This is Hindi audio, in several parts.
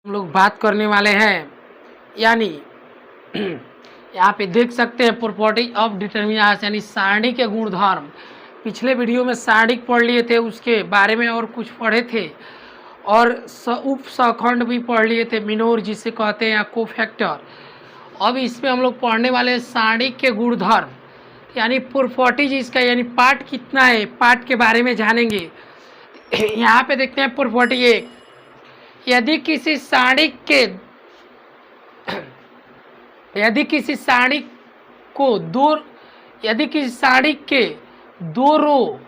हम लोग बात करने वाले हैं यानी यहाँ पे देख सकते हैं प्रॉपर्टी ऑफ डिटर्मिनेंट यानी सारणी के गुणधर्म। पिछले वीडियो में सारणी पढ़ लिए थे, उसके बारे में और कुछ पढ़े थे और उप सहखंड भी पढ़ लिए थे, मिनोर जिसे कहते हैं या कोफैक्टर। अब इसमें हम लोग पढ़ने वाले हैं सारणी के गुणधर्म यानी प्रॉपर्टीज इसका, यानी पार्ट कितना है, पार्ट के बारे में जानेंगे। यहाँ पे देखते हैं प्रॉपर्टी एक, यदि किसी सारणी के दो रो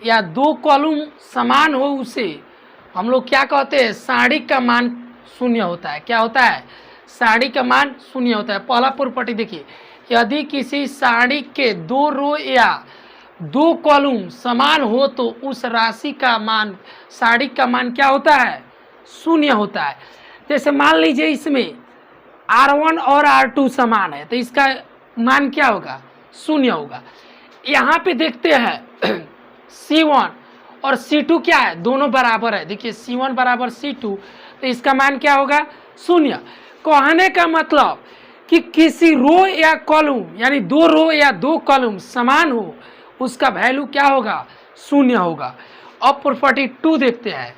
या दो कॉलम समान हो, उसे हम लोग क्या कहते हैं, सारणी का मान शून्य होता है। क्या होता है? सारणी का मान शून्य होता है। पहला प्रॉपर्टी देखिए, यदि किसी सारणी के दो रो या दो कॉलम समान हो तो उस राशि का मान, सारणी का मान क्या होता है? शून्य होता है। जैसे मान लीजिए इसमें R1 और R2 समान है तो इसका मान क्या होगा? शून्य होगा। यहाँ पे देखते हैं C1 और C2 क्या है? दोनों बराबर है। देखिए C1 बराबर C2 तो इसका मान क्या होगा? शून्य। कहने का मतलब कि किसी रो या कॉलम यानी दो रो या दो कॉलम समान हो, उसका वैल्यू क्या होगा? शून्य होगा। अब प्रॉपर्टी 2 देखते हैं,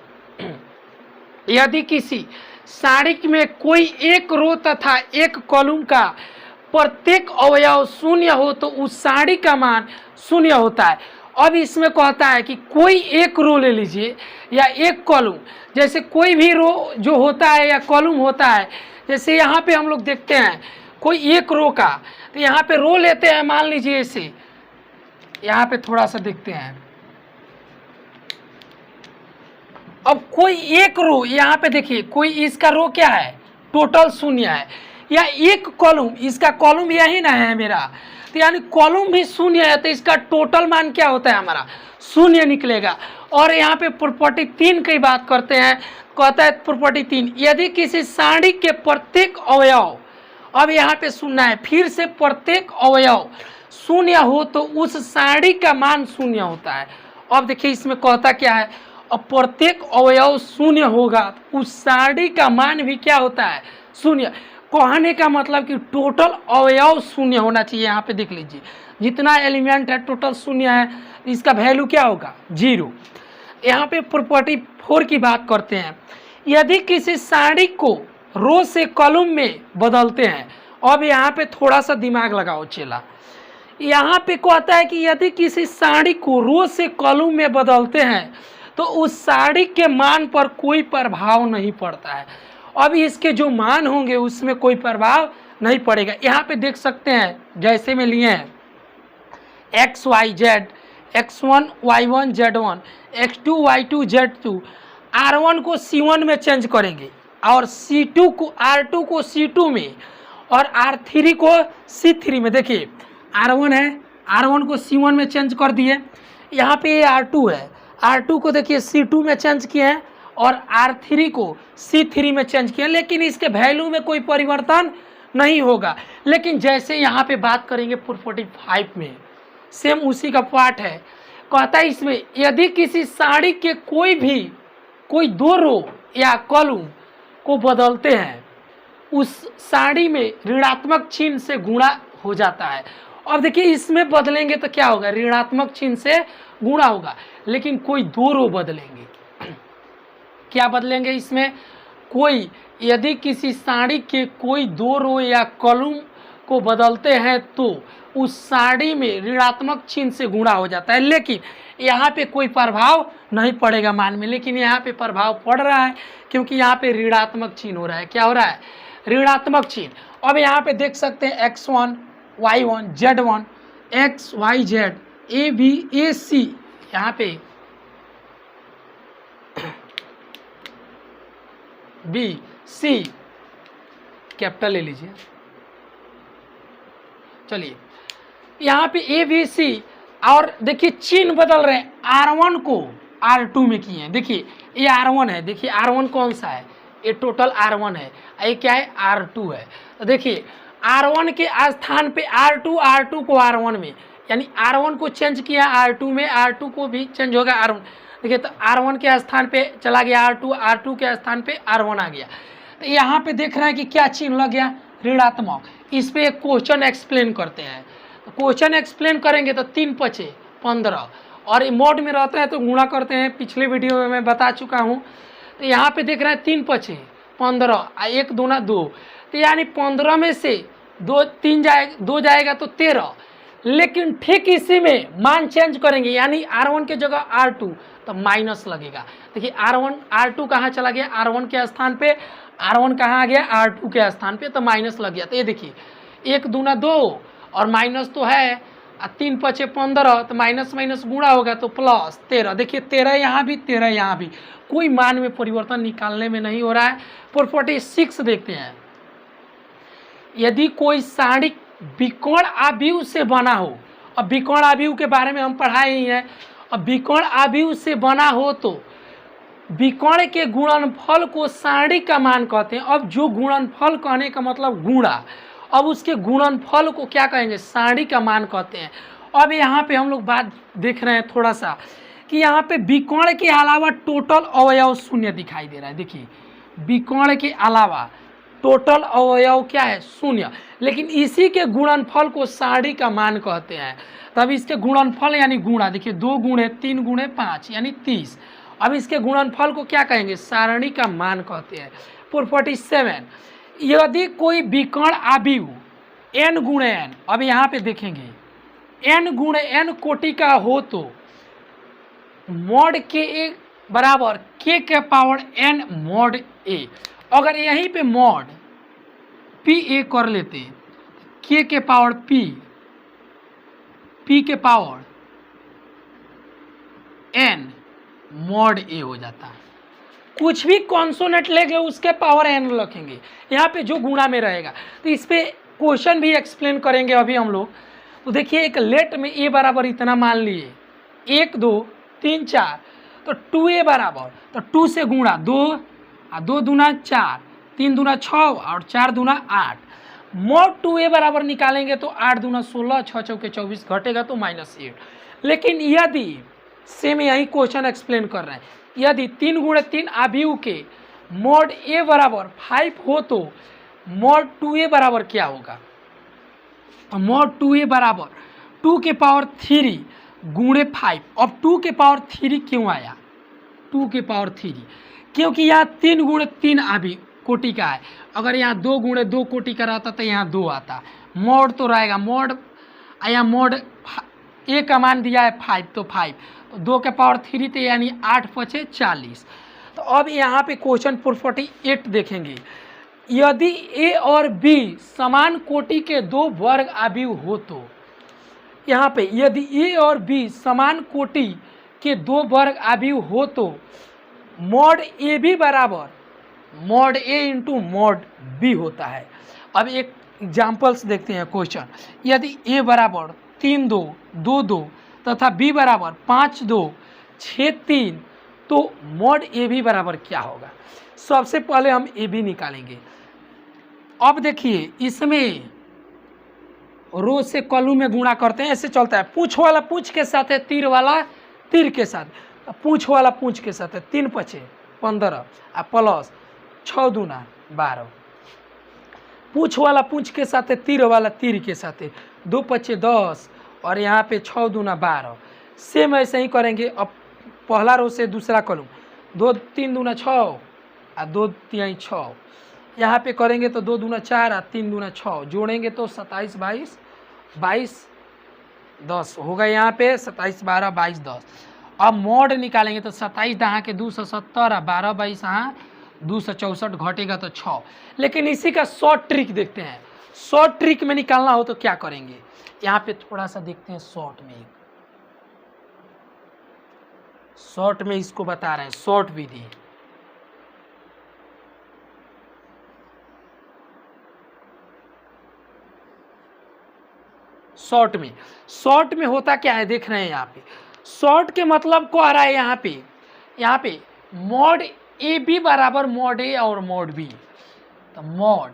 यदि किसी सारणी में कोई एक रो तथा एक कॉलम का प्रत्येक अवयव शून्य हो तो उस सारणी का मान शून्य होता है। अब इसमें कहता है कि कोई एक रो ले लीजिए या एक कॉलम, जैसे कोई भी रो जो होता है या कॉलम होता है, जैसे यहाँ पे हम लोग देखते हैं कोई एक रो का, तो यहाँ पे रो लेते हैं, मान लीजिए इसे, यहाँ पे थोड़ा सा देखते हैं। अब कोई एक रो, यहाँ पे देखिए कोई इसका रो क्या है? टोटल शून्य है। या एक कॉलम, इसका कॉलम यही ना है मेरा, तो यानी कॉलम भी शून्य है तो इसका टोटल मान क्या होता है? हमारा शून्य निकलेगा। और यहाँ पे प्रॉपर्टी 3 की बात करते हैं, कहता है प्रॉपर्टी 3, यदि किसी सारणी के प्रत्येक अवयव, अब यहाँ पे सुनना है फिर से, प्रत्येक अवयव शून्य हो तो उस सारणी का मान शून्य होता है। अब देखिए इसमें कहता क्या है, अब प्रत्येक अवयव शून्य होगा उस सारणी का मान भी क्या होता है? शून्य। कहने का मतलब कि टोटल अवयव शून्य होना चाहिए। यहाँ पे देख लीजिए जितना एलिमेंट है टोटल शून्य है, इसका वैल्यू क्या होगा? 0। यहाँ पे प्रॉपर्टी 4 की बात करते हैं, यदि किसी सारणी को रो से कॉलम में बदलते हैं। अब यहाँ पे थोड़ा सा दिमाग लगाओ चेला, यहाँ पे कहता है कि यदि किसी सारणी को रो से कॉलम में बदलते हैं तो उस सारणी के मान पर कोई प्रभाव नहीं पड़ता है। अब इसके जो मान होंगे उसमें कोई प्रभाव नहीं पड़ेगा। यहाँ पे देख सकते हैं जैसे में लिए हैं x y z, x1 y1 z1, x2 y2 z2, R1 को C1 में चेंज करेंगे और C2 को R2 को C2 में और R3 को C3 में। देखिए R1 है, R1 को C1 में चेंज कर दिए, यहाँ पे R2 है, R2 को देखिए C2 में चेंज किए हैं और R3 को C3 में चेंज किया, लेकिन इसके वैल्यू में कोई परिवर्तन नहीं होगा। लेकिन जैसे यहाँ पे बात करेंगे प्रॉपर्टी 5 में, सेम उसी का पार्ट है। कहता है इसमें यदि किसी सारणी के कोई दो रो या कॉलम को बदलते हैं, उस सारणी में ऋणात्मक चिन्ह से गुणा हो जाता है। अब देखिए इसमें बदलेंगे तो क्या होगा? ऋणात्मक चिन्ह से गुणा होगा। लेकिन कोई दो रो बदलेंगे, क्या बदलेंगे इसमें? कोई, यदि किसी सारणी के कोई दो रो या कॉलम को बदलते हैं तो उस सारणी में ऋणात्मक चिन्ह से गुणा हो जाता है। लेकिन यहाँ पे कोई प्रभाव नहीं पड़ेगा मान में, लेकिन यहाँ पे प्रभाव पड़ रहा है क्योंकि यहाँ पे ऋणात्मक चिन्ह हो रहा है। क्या हो रहा है? ऋणात्मक चिन्ह। अब यहाँ पे देख सकते हैं x1 y1 z1, x y z a b a c, यहाँ पे बी सी कैपिटल ले लीजिए। चलिए यहाँ पे ए बी सी, और देखिए चिन्ह बदल रहे हैं, R1 को R2 में किए हैं। देखिए ये R1 है, देखिए R1 कौन सा है? ये टोटल R1 है, ये क्या है? R2 है। तो देखिए R1 के स्थान पे R2 को R1 में, यानी R1 को चेंज किया R2 में, R2 को भी चेंज होगा R1। देखिए तो R1 के स्थान पे चला गया R2, R2 के स्थान पे R1 आ गया। तो यहाँ पे देख रहे हैं कि क्या चिन्ह लग गया, ऋणात्मक। इस पे एक क्वेश्चन एक्सप्लेन करते हैं। तो क्वेश्चन एक्सप्लेन करेंगे तो 3 पचे 15 और मोड में रहता है तो गुणा करते हैं, पिछले वीडियो में मैं बता चुका हूँ। तो यहाँ पे देख रहे हैं 3 पचे 15, 1 दूना 2, तो यानी 15 में से 2 जाएगा तो 13। लेकिन ठीक इसी में मान चेंज करेंगे, यानी R1 के जगह R2 तो माइनस लगेगा। देखिए R2 कहाँ चला गया, R1 के स्थान पे, R1 कहाँ आ गया, R2 के स्थान पे, तो माइनस लग गया। तो ये देखिए 1 दूना 2 और माइनस तो है, 3 पचे 15, तो माइनस माइनस गुणा होगा तो प्लस 13। देखिए 13 यहाँ भी 13 यहाँ भी, कोई मान में परिवर्तन निकालने में नहीं हो रहा है। प्रॉपर्टी 6 देखते हैं। यदि कोई सारणिक विकर्ण आव्यूह से बना हो, अब विकर्ण आव्यूह के बारे में हम पढ़ाए ही हैं, अब विकर्ण आव्यूह से बना हो तो विकर्ण के गुणनफल को सारणी का मान कहते हैं। अब जो गुणनफल कहने का मतलब गुणा, अब उसके गुणनफल को क्या कहेंगे, सारणी का मान कहते हैं। अब यहाँ पे हम लोग बात देख रहे हैं थोड़ा सा कि यहाँ पे विकर्ण के अलावा टोटल अवयव शून्य दिखाई दे रहा है। देखिए विकर्ण के अलावा टोटल अवयव क्या है, शून्य, लेकिन इसी के गुणनफल को सारणी का मान कहते हैं। तब इसके गुणनफल यानी गुणा, देखिए 2 गुणे 3 गुणे 5 यानी 30। अब इसके गुणनफल को क्या कहेंगे, सारणी का मान कहते हैं। प्रॉपर्टी 7, यदि कोई विकर्ण आव्यूह n गुणे n, अब यहाँ पे देखेंगे n गुणे n कोटि का हो तो मॉड के ए बराबर k के पावर n मॉड a। अगर यहीं पे मॉड p a कर लेते, k के पावर p, p के पावर n मॉड a हो जाता है। कुछ भी कॉन्सोनेंट लेंगे उसके पावर n रखेंगे, यहाँ पे जो गुणा में रहेगा। तो इस पे क्वेश्चन भी एक्सप्लेन करेंगे अभी हम लोग। तो देखिए एक लेट में a बराबर इतना मान लिए, 1 2 3 4, तो 2a बराबर, तो 2 से गुणा 2 और 2 दूना 4, 3 दूना 6 और 4 दूना 8। मॉड 2a बराबर निकालेंगे तो 8 दूना 16, 6 चौके 24, घटेगा तो -8। लेकिन यदि सेम यही क्वेश्चन एक्सप्लेन कर रहे हैं, यदि 3 गुणे 3 आव्यूह के मॉड a बराबर 5 हो तो मॉड 2a बराबर क्या होगा, मॉड 2a बराबर 2 के पावर 3 गुणे 5। अब 2 के पावर 3 क्यों आया, 2 के पावर 3 क्योंकि यहाँ 3 गुणे 3 आव्यूह कोटि का है। अगर यहाँ 2 गुणे 2 कोटि का रहता तो यहाँ 2 आता, मॉड तो रहेगा, मॉड यहाँ मॉड a का मान दिया है 5 तो 5, तो 2 के पावर 3 तो यानी 8 पचे 40। तो अब यहाँ पे क्वेश्चन 48 देखेंगे, यदि a और b समान कोटि के 2 वर्ग आव्यूह हो तो, यहाँ पे यदि a और b समान कोटि के 2 वर्ग आव्यूह हो तो मॉड ए बी बराबर मॉड ए इंटू मॉड बी होता है। अब एक एग्जाम्पल्स देखते हैं क्वेश्चन, यदि a बराबर 3 2 2 2 तथा b बराबर 5 2 6 3, तो मॉड ए बी बराबर क्या होगा। सबसे पहले हम ए बी निकालेंगे। अब देखिए इसमें रो से कॉलम में गुणा करते हैं, ऐसे चलता है, पूंछ वाला पूंछ के साथ है, तीर वाला तीर के साथ, पूंछ वाला पूंछ के साथ है, 3 पचे 15 आ प्लस 6 दूना 12, पूंछ वाला पूंछ के साथ है, तीर वाला तीर के साथ है, 2 पचे 10 और यहाँ पे 6 दूना 12। सेम ऐसे ही करेंगे। अब पहला रो से दूसरा कॉलम, 2 3 दूना 6 और 2 3 6, यहाँ पे करेंगे तो 2 दूना 4 और 3 दूना 6, जोड़ेंगे तो 27 22 22 10 होगा, यहाँ पे 27 12 22 10। अब मॉड निकालेंगे तो 27 दहाँ के 270 और 12 22 यहाँ 264, घटेगा तो 6। लेकिन इसी का शॉर्ट ट्रिक देखते हैं, शॉर्ट ट्रिक में निकालना हो तो क्या करेंगे, यहाँ पे थोड़ा सा देखते हैं शॉर्ट में, शॉर्ट में इसको बता रहे हैं, शॉर्ट विधि। शॉर्ट में होता क्या है देख रहे हैं, यहाँ पे शॉर्ट के मतलब को आ रहा है, यहाँ पे मॉड ए बी बराबर मॉड ए और मॉड बी। तो मॉड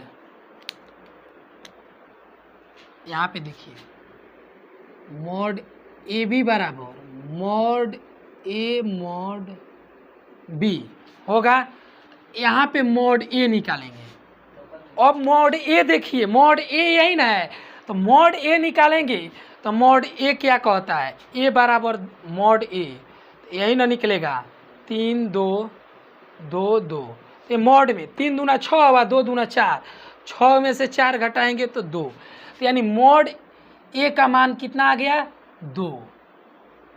यहाँ पे देखिए मॉड ए बी बराबर मॉड ए मॉड बी होगा, यहाँ पे मॉड ए निकालेंगे। अब मॉड ए देखिए, मॉड ए यही ना है, तो मॉड ए निकालेंगे तो मॉड ए क्या कहता है, ए बराबर मॉड ए, यही ना निकलेगा 3 2 2 2, ये मॉड में 3 दूना 6 हुआ, 2 दूना 4, 6 में से 4 घटाएंगे तो 2, तो यानी मॉड ए का मान कितना आ गया 2।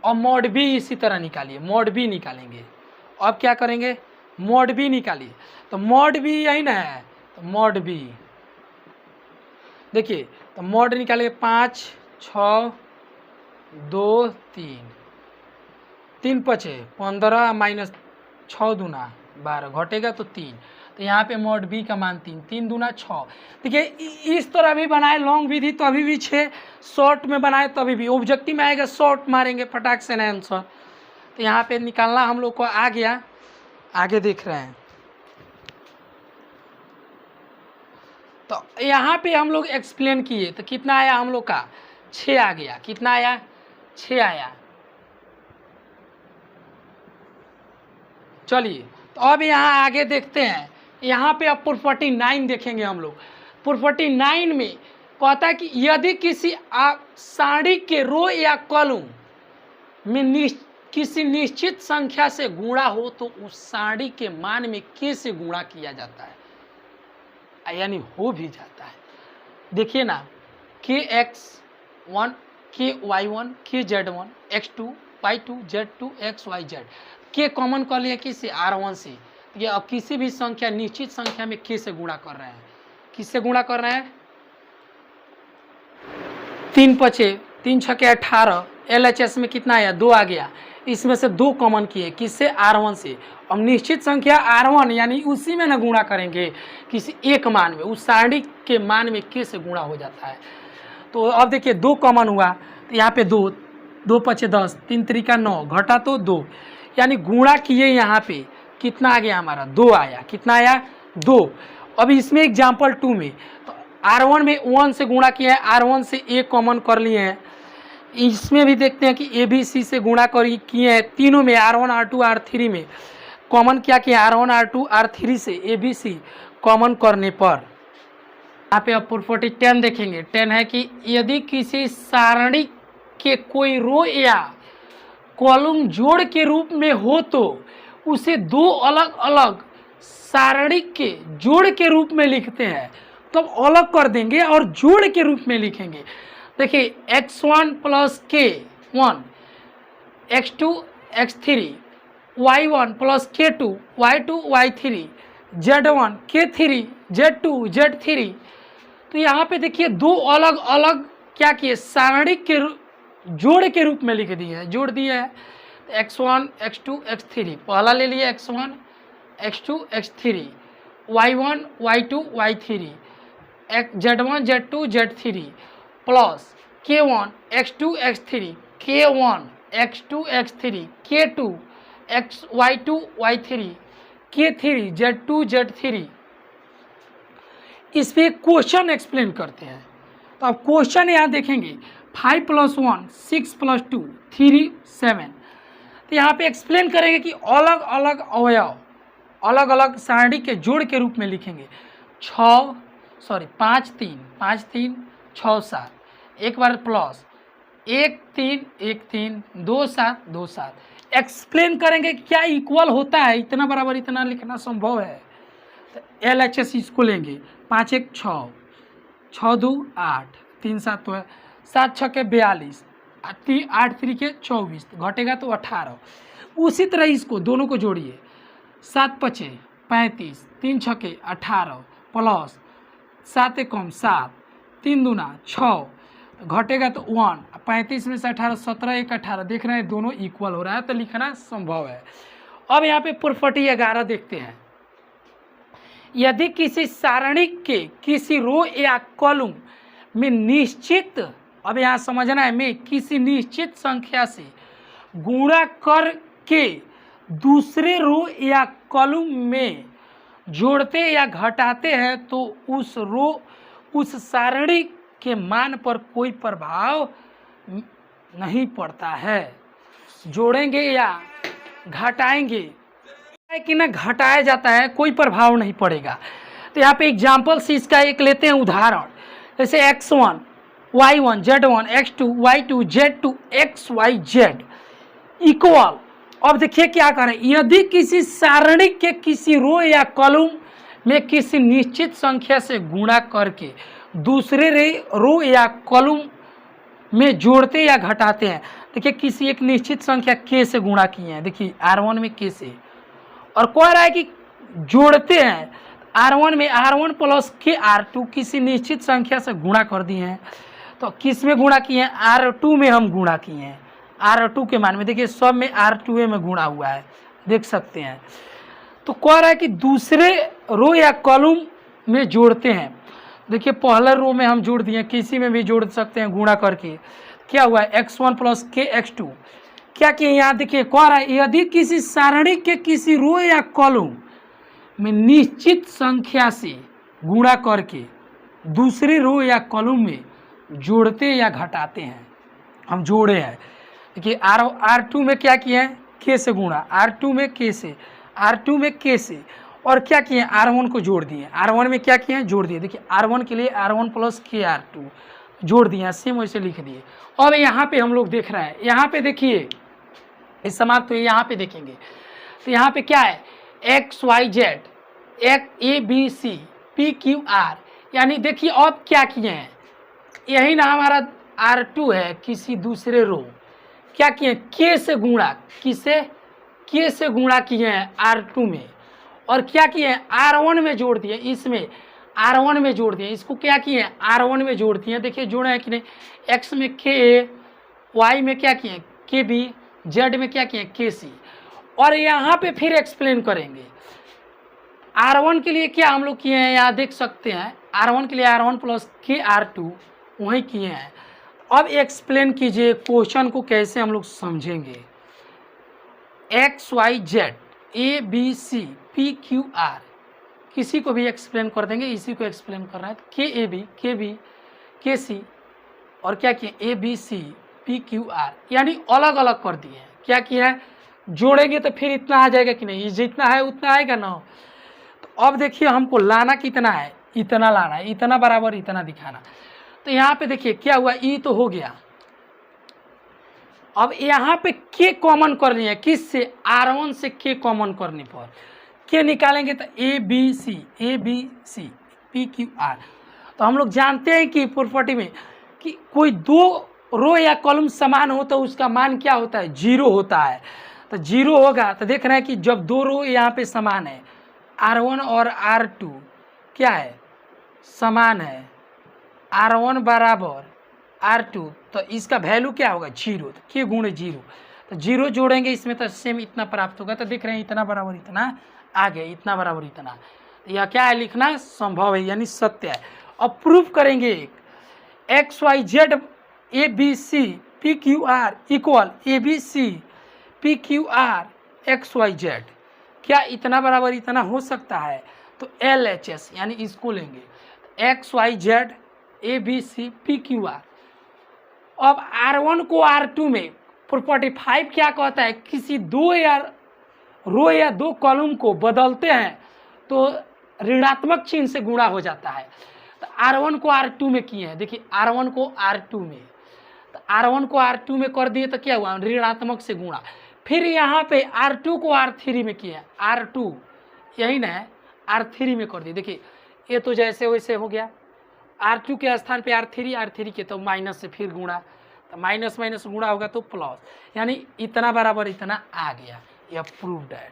और मॉड बी इसी तरह निकालिए, मॉड बी निकालेंगे। अब क्या करेंगे, मॉड बी निकालिए, तो मॉड बी यही ना है, तो मॉड बी देखिए, तो मॉड निकालेंगे 5 6 2 3, 3 पचे 15 माइनस 6 दूना 12 घटेगा तो 3, तो यहाँ पे मॉड बी का मान 3, 3 दूना 6। देखिए इस तरह भी बनाए लॉन्ग विधि तो अभी भी 6, शॉर्ट में बनाए तो अभी भी, ऑब्जेक्टिव में आएगा शॉर्ट मारेंगे फटाक से ना आंसर। तो यहाँ पे निकालना हम लोग को आ गया, आगे देख रहे हैं। तो यहाँ पे हम लोग एक्सप्लेन किए तो कितना आया हम लोग का 6 आ गया, कितना आया 6 आया। चलिए तो अब यहाँ आगे देखते हैं, यहाँ पे अब प्रॉपर्टी 9 देखेंगे हम लोग। प्रॉपर्टी 9 में कहता है कि यदि किसी सारणी के रो या कॉलम में किसी निश्चित संख्या से गुणा हो तो उस सारणी के मान में k से गुणा किया जाता है, यानी हो भी जाता है। देखिए ना, kx1 ky1 kz1 x2 y2 z2 xyz, k common कर लिया किससे, r1 से। ये अब किसी भी संख्या निश्चित संख्या में k से गुणा कर रहे हैं, किससे गुणा कर रहे हैं, 3 पचे 3 छके 18, LHS में कितना आया 2 आ गया, इसमें से 2 कॉमन किए किससे, r1 से। अब निश्चित संख्या r1 यानी उसी में ना गुणा करेंगे किसी एक मान में, उस सारणी के मान में k से गुणा हो जाता है। तो अब देखिए 2 कॉमन हुआ, तो यहाँ पे 2 2 पचे 10 3 त्रिका 9 घटा तो 2, यानी गुणा किए यहाँ पे कितना आ गया हमारा 2 आया, कितना आया 2। अब इसमें एग्जाम्पल 2 में तो r1 में 1 से गुणा किया है, r1 से a कॉमन कर लिए हैं। इसमें भी देखते हैं कि ABC से गुणा किए हैं, तीनों में r1 r2 r3 में कॉमन क्या किया, r1 r2 r3 से ABC कॉमन करने पर यहाँ पे अब प्रॉपर्टी 10 देखेंगे। 10 है कि यदि किसी सारणी के कोई रो या कॉलम जोड़ के रूप में हो तो उसे 2 अलग अलग सारणी के जोड़ के रूप में लिखते हैं, तब तो अलग कर देंगे और जोड़ के रूप में लिखेंगे। देखिए x1 plus k1 x2 x3 y1 plus k2 y2 y3 z1 k3 z2 z3। तो यहाँ पे देखिए 2 अलग अलग क्या किए, सारणी के जोड़ के रूप में लिख दिए हैं, जोड़ दिए है x1 x2 x3, पहला ले लिए x1 x2 x3 y1 y2 y3 z1 z2 z3 plus k1 x2 x3 k1 x2 x3 k2 y2 y3 k3 z2 z3। इस पे क्वेश्चन एक्सप्लेन करते हैं। तो अब क्वेश्चन यहाँ देखेंगे 5 + 1 6 + 2 3 7। तो यहाँ पे एक्सप्लेन करेंगे कि अलग अलग अवयव अलग अलग सारणी के जोड़ के रूप में लिखेंगे। 5 3 6 7, एक बार प्लस 1 3 1 3 2 7 2 7। एक्सप्लेन करेंगे क्या इक्वल होता है, इतना बराबर इतना लिखना संभव है। तो LHS इसको लेंगे, 5 1 6 6 2 8 3 7 तो है, 7 6 के 42 8 3 के 24 घटेगा तो 18। उसी तरह इसको दोनों को जोड़िए, 7 पचे 35 3 6 के 18 प्लस 7 एक कम 7 3 दूना 6 घटेगा तो 1, 35 में से 18 17 1 18। देख रहे हैं दोनों इक्वल हो रहा है तो लिखना संभव है। अब यहाँ पे प्रॉपर्टी 11 देखते हैं। यदि किसी सारणी के किसी रो या कॉलम में निश्चित, अब यहाँ समझना है, में किसी निश्चित संख्या से गुणा करके दूसरे रो या कॉलम में जोड़ते या घटाते हैं तो उस सारणी के मान पर कोई प्रभाव नहीं पड़ता है। जोड़ेंगे या घटाएंगे, है कि ना घटाया जाता है, कोई प्रभाव नहीं पड़ेगा। तो यहाँ पे एग्जाम्पल्स इसका एक लेते हैं उदाहरण, जैसे x1 y1 z1 x2 y2 z2 xyz equal. अब देखिए क्या करें, यदि किसी सारणी के किसी रो या कॉलम में किसी निश्चित संख्या से गुणा करके दूसरे रो या कॉलम में जोड़ते या घटाते हैं। देखिए किसी एक निश्चित संख्या k से गुणा किए हैं, देखिए r1 में k से, और कह रहा है कि जोड़ते हैं r1 में r1 प्लस k r2 किसी निश्चित संख्या से गुणा कर दिए हैं। तो किस में गुणा किए हैं, r2 में हम गुणा किए हैं, r2 के मान में, देखिए सब में r2 में गुणा हुआ है, देख सकते हैं। तो कह रहा है कि दूसरे रो या कॉलम में जोड़ते हैं। देखिए पहले रो में हम जोड़ दिए, किसी में भी जोड़ सकते हैं गुणा करके, क्या हुआ है x1 प्लस k x2। क्या किए यहाँ, देखिए कह रहा है यदि किसी सारणी के किसी रो या कॉलम में निश्चित संख्या से गुणा करके दूसरे रो या कॉलम में जोड़ते या घटाते हैं, हम जोड़े हैं। देखिए R2 में क्या किए हैं, k से गुणा, R2 में k से, R2 में k से, और क्या किए R1 को जोड़ दिए, R1 में क्या किए हैं, जोड़ दिए। देखिए R1 के लिए R1 प्लस k R2 जोड़ दिया, सेम वैसे लिख दिए। अब यहाँ पे हम लोग देख रहे हैं, यहाँ पे देखिए इस समाप्त हुई, यहाँ पे देखेंगे तो यहाँ पे क्या है x y z a b c p q r, यानी देखिए अब क्या किए हैं, यही ना हमारा R2 है, किसी दूसरे रो क्या किए k से गुणा, किसे k से गुणा किए हैं R2 में, और क्या किए हैं R1 में जोड़ दिए, इसमें R1 में जोड़ दिए, इसको क्या किए हैं R1 में जोड़ दिए। देखिए जोड़े हैं कि नहीं, x में k y में क्या किए k b z में क्या किए k c, और यहाँ पे फिर एक्सप्लेन करेंगे। R1 के लिए क्या हम लोग किए हैं, यहाँ देख सकते हैं R1 के लिए R1 प्लस k R2 वही किए हैं। अब एक्सप्लेन कीजिए क्वेश्चन को कैसे हम लोग समझेंगे। x y z a b c p q r, किसी को भी एक्सप्लेन कर देंगे, इसी को एक्सप्लेन कर रहा है। k a b k b k c और क्या किए a b c p q r, यानी अलग अलग कर दिए हैं। क्या किया है, जोड़ेंगे तो फिर इतना आ जाएगा कि नहीं, जितना है उतना आएगा ना। तो अब देखिए हमको लाना कितना है, इतना लाना है, इतना बराबर इतना दिखाना। तो यहाँ पे देखिए क्या हुआ, ई तो हो गया। अब यहाँ पे k कॉमन कर लिए, किससे, R1 से k कॉमन करने पर k निकालेंगे तो a b c p q r। तो हम लोग जानते हैं कि प्रॉपर्टी में कि कोई दो रो या कॉलम समान हो तो उसका मान क्या होता है, 0 होता है। तो 0 होगा, तो देख रहे हैं कि जब दो रो यहाँ पे समान है, R1 और R2 क्या है, समान है, R1 बराबर R2, तो इसका वैल्यू क्या होगा 0, तो k गुणे 0, तो 0 जोड़ेंगे इसमें तो सेम इतना प्राप्त होगा। तो देख रहे हैं इतना बराबर इतना आ गया, इतना बराबर इतना, तो यह क्या है, लिखना संभव है यानी सत्य है। अब प्रूफ करेंगे, x y z a b c p q r equal a b c p q r x y z, क्या इतना बराबर इतना हो सकता है, तो LHS यानी इसको लेंगे, x y z a b c p q r। अब R1 को R2 में प्रॉपर्टी 5 क्या कहता है, किसी दो या रो या दो कॉलम को बदलते हैं तो ऋणात्मक चिन्ह से गुणा हो जाता है। तो R1 को R2 में किए हैं, देखिए R1 को R2 में, तो R1 को R2 में कर दिए तो क्या हुआ, ऋणात्मक से गुणा। फिर यहाँ पे R2 को R3 में किया, R2 यही ना है, R3 में कर दिए। देखिए ये तो जैसे वैसे हो गया, R2 के स्थान पे R3 के तो माइनस से फिर गुणा, तो माइनस माइनस गुणा होगा तो प्लस, यानी इतना बराबर इतना आ गया। यह प्रूव्ड है।